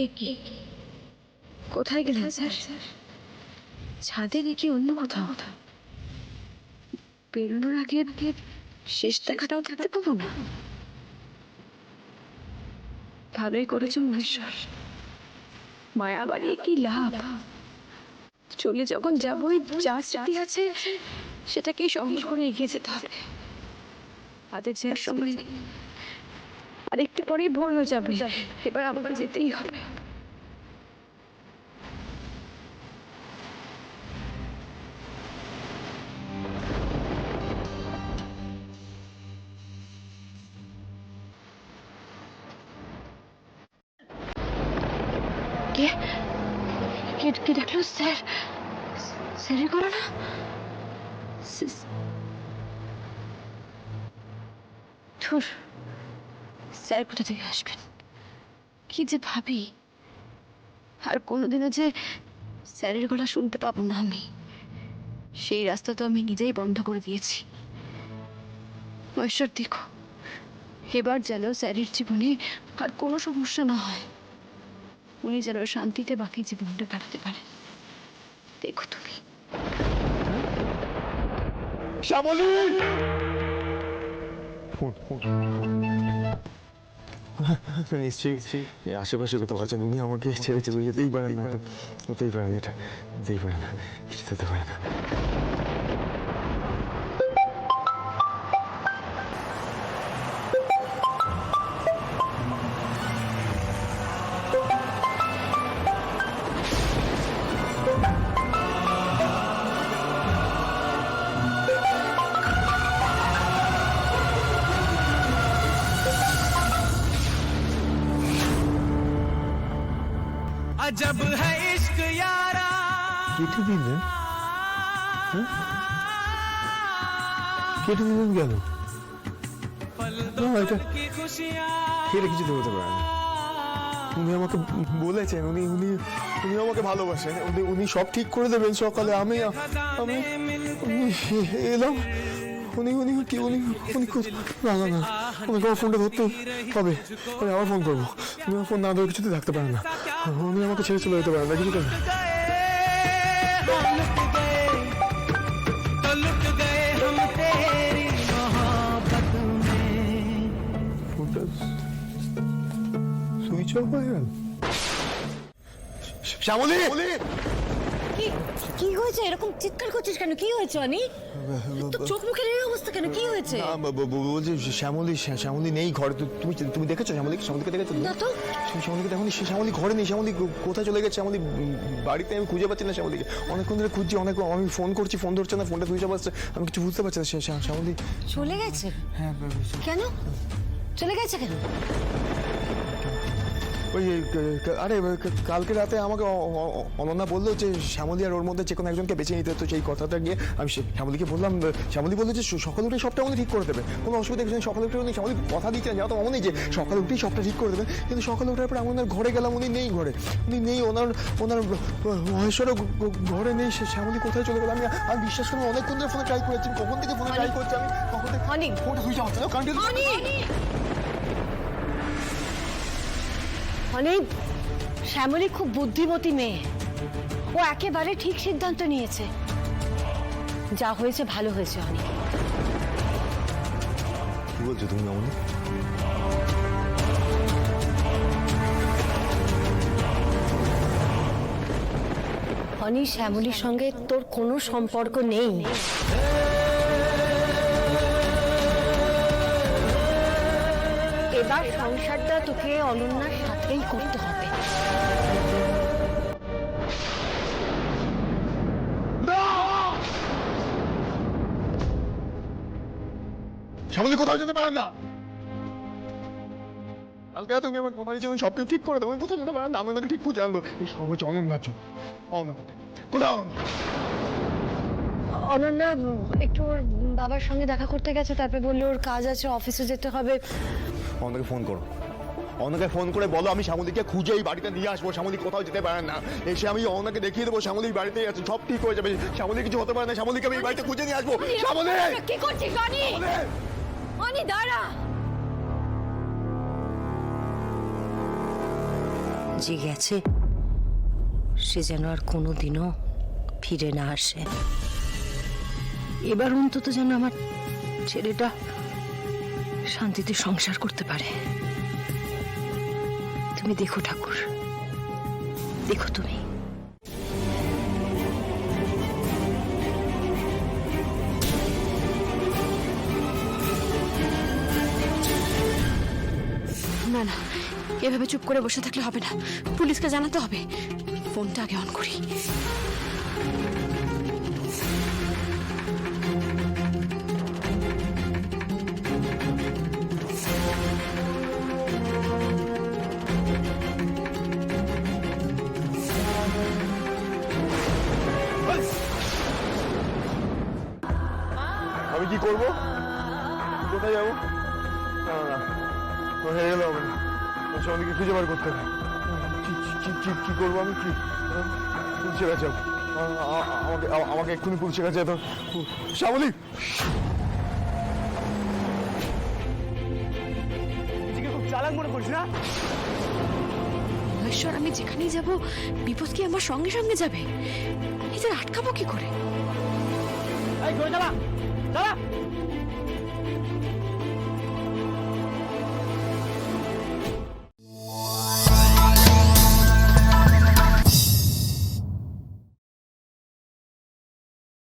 এ কি? কোথায় গেলেন স্যার? ছাদে নাকি অন্য কোথাও? বেরোনোর আগে শেষ দেখাটাও দেখতে পাবো না? ভালোই করেছো মহেশ্বর, মায়া বাড়িয়ে কি লাভ? চলে যখন যাবোই, যা স্মৃতি আছে সেটাকেই সঙ্গে করে এগিয়ে যেতে হবে। হাতের ছেলের সঙ্গে আর একটু পরেই ভোর হয়ে যাবে, এবার আমাকে যেতেই হবে। কে কে কে ডাকলো? স্যার? স্যারের গলা না? ধুর, স্যার কোথা থেকে আসবেন? কি যে ভাবি, আর কোনোদিনও যে স্যারের গলা শুনতে পাবো না আমি, সেই রাস্তা তো আমি নিজেই বন্ধ করে দিয়েছি। ঈশ্বর দেখো, এবার যেন স্যারের জীবনে আর কোনো সমস্যা না হয়, উনি যেন শান্তিতে বাকি জীবনটা কাটাতে পারেন। দেখো তুমি। শ্যামলী! নিশ্চয়ই আশেপাশে কোথাও আছেন। উনি আমাকে ছেড়ে চলে যেতেই পারেন না, হতেই পারে না, এটা হতেই পারে না, কিছু হতে পারে না। अजब है इश्क यारा কেটে দিলেন? কেটে দিলেন কেন? না, এটা এটা কিছু তো হতে পারে না। উনি আমাকে বলেছেন, উনি উনি উনি আমাকে ভালোবাসেন, উনি সব ঠিক করে দেবেন সকালে। আমি আমি উনি এলাম, উনি উনি কি উনি উনি না না না, ওনাকে আমার ফোনটা ধরতে হবে। আমি আবার ফোন করবো। উনি আমার ফোন না ধরে কিছুতে থাকতে পারেন না। উনি আমাকে ছেড়ে চলে যেতে পারেন না কিছুতে না। लुट गए हम तेरी मोहब्बत में। ফোনটা সুইচ অফ হয়ে গেল। শ্যামলী! কি কি হয়েছে? এরকম চিৎকার করছিস কেন? কি হয়েছে অনি? তোর চোখ মুখের এই অবস্থা কেন? কি হয়েছে? বলছি শ্যামলী নেই ঘরে। তুমি তুমি দেখেছো শ্যামলীকে দেখেছো? না তো। শ্যামলীকে দেখো, শ্যামলী ঘরে নেই। শ্যামলী কোথায় চলে গেছে? শ্যামলী বাড়িতে আমি খুঁজে পাচ্ছি না শ্যামলীকে। অনেকক্ষণ ধরে খুঁজছি, আমি ফোন করছি, ফোন ধরছে না, ফোনটা সুইচ অফ আসছে। আমি কিছু বুঝতে পারছি না। শ্যামলী চলে গেছে? হ্যাঁ। কেন চলে গেছে কেন? ওই আরে কালকে রাতে আমাকে অনন্যা বললো যে শ্যামলী আর ওর মধ্যে যে কোনো একজনকে বেছে নিতে। তো সেই কথাটা গিয়ে আমি শ্যামলীকে বললাম। শ্যামলী বললো যে সকাল উঠে সবটা উনি ঠিক করে দেবে, কোনো অসুবিধা কিছু নেই। সকাল উঠে উনি শ্যামলী কথা দিচ্ছেন, যাও তো অমনই যে সকাল উঠেই সবটা ঠিক করে দেবেন। কিন্তু সকালে ওঠার পর আমি ওনার ঘরে গেলাম, উনি নেই ঘরে। উনি নেই, ওনার মহেশ্বরও ঘরে নেই। শ্যামলী কোথায় চলে গেল আমি বিশ্বাস করি অনেকক্ষণ ধরে ফোনে ট্রাই করেছি। কখন থেকে ফোনে ট্রাই করছি আমি, কখন থেকে ফোনটা সুইচ অফ হচ্ছে না। অনেক শ্যামলী খুব বুদ্ধিমতী মেয়ে, ও একেবারে ঠিক সিদ্ধান্ত নিয়েছে। যা হয়েছে ভালো হয়েছে অনেক। কি বলছো তুমি মামনি? অনি, শ্যামলীর সঙ্গে তোর কোনো সম্পর্ক নেই। এবার সংসারটা তোকে অনন্যার সাথেই করতে হবে। শ্যামলী কোথাও যেতে পারেন না। কালকে তুমি আমার কথা দিয়েছো সবকিছু ঠিক করে দেবো। কোথাও যেতে পারেন না, আমি ওনাকে ঠিক খুঁজে আনবো। এই সব হচ্ছে অনন্যার জন্য। কোথাও অনন্যা একটু ওর বাবার সঙ্গে দেখা করতে গেছে, তারপরে বললো ওর কাজ আছে, অফিসে যেতে হবে। অনন্যাকে ফোন করো, অনন্যাকে ফোন করে বলো আমি শ্যামলীকে খুঁজে এই বাড়িতে নিয়ে আসবো। শ্যামলী কোথাও যেতে পারেন না, এসে আমি অনন্যাকে দেখিয়ে দেবো শ্যামলী বাড়িতেই আছে, সব ঠিক হয়ে যাবে। শ্যামলী কিছু হতে পারে না, শ্যামলীকে আমি এই বাড়িতে খুঁজে নিয়ে আসবো। শ্যামলী কি করছিস অনি? অনি দাঁড়া। যে গেছে সে যেন আর কোনোদিনও ফিরে না আসে। এবার অন্তত যেন আমার ছেলেটা শান্তিতে সংসার করতে পারে। তুমি দেখো ঠাকুর, দেখো তুমি। না না, এভাবে চুপ করে বসে থাকলে হবে না, পুলিশকে জানাতে হবে। ফোনটা আগে অন করি। আমি কি করবো? কোথায় যাবো? না না না, হেরে গেলে হবে না, শ্যামলীকে খুঁজে বার করতে হবে। কি করবো আমি? কি পুলিশের কাছে যাবো? আমাকে এক্ষুনি পুলিশের কাছে যেতে হবে। শ্যামলী, খুব চালাক মনে করিস না? মহেশ্বর, আমি যেখানেই যাব বিপদ কি আমার সঙ্গে সঙ্গে যাবে? এদের আটকাবো কি করে? এই ঘুরে চালা চালা।